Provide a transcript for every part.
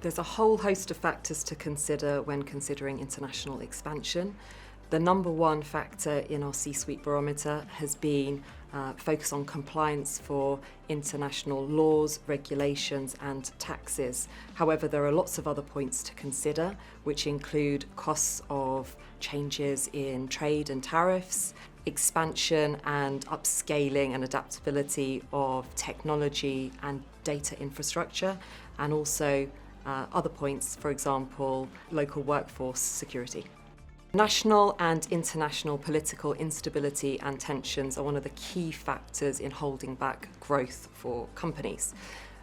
There's a whole host of factors to consider when considering international expansion. The number one factor in our C-suite barometer has been focus on compliance for international laws, regulations and taxes. However, there are lots of other points to consider, which include costs of changes in trade and tariffs, expansion and upscaling and adaptability of technology and data infrastructure, and also other points, for example, local workforce security. National and international political instability and tensions are one of the key factors in holding back growth for companies.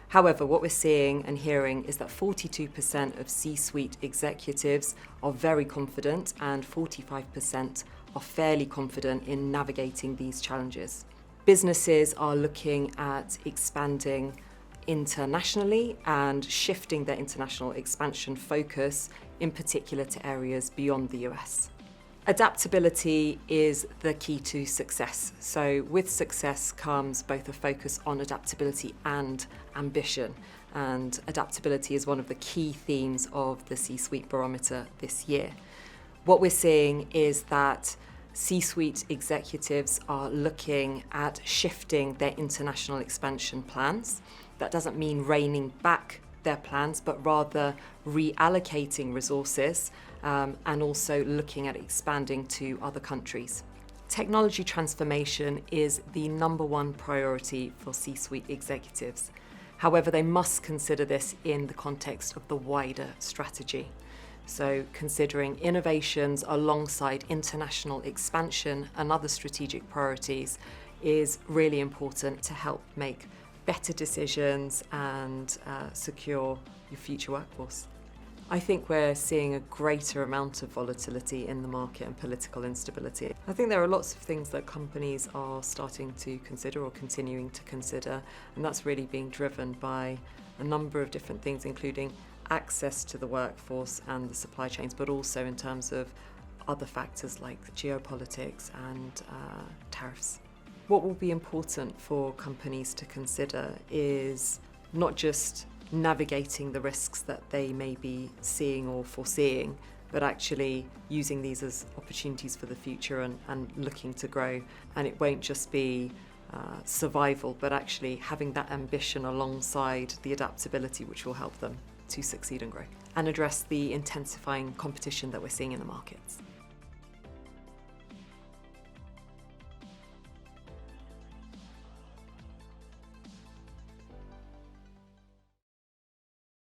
However, what we're seeing and hearing is that 42% of C-suite executives are very confident and 45% are fairly confident in navigating these challenges. Businesses are looking at expanding internationally and shifting their international expansion focus, in particular to areas beyond the US. Adaptability is the key to success. So with success comes both a focus on adaptability and ambition. And adaptability is one of the key themes of the C-suite barometer this year. What we're seeing is that C-suite executives are looking at shifting their international expansion plans. That doesn't mean reining back their plans, but rather reallocating resources and also looking at expanding to other countries. Technology transformation is the number one priority for C-suite executives. However, they must consider this in the context of the wider strategy. So considering innovations alongside international expansion and other strategic priorities is really important to help make better decisions and secure your future workforce. I think we're seeing a greater amount of volatility in the market and political instability. I think there are lots of things that companies are starting to consider or continuing to consider, and that's really being driven by a number of different things, including access to the workforce and the supply chains, but also in terms of other factors like geopolitics and tariffs. What will be important for companies to consider is not just navigating the risks that they may be seeing or foreseeing, but actually using these as opportunities for the future and looking to grow. And it won't just be survival, but actually having that ambition alongside the adaptability which will help them to succeed and grow and address the intensifying competition that we're seeing in the markets.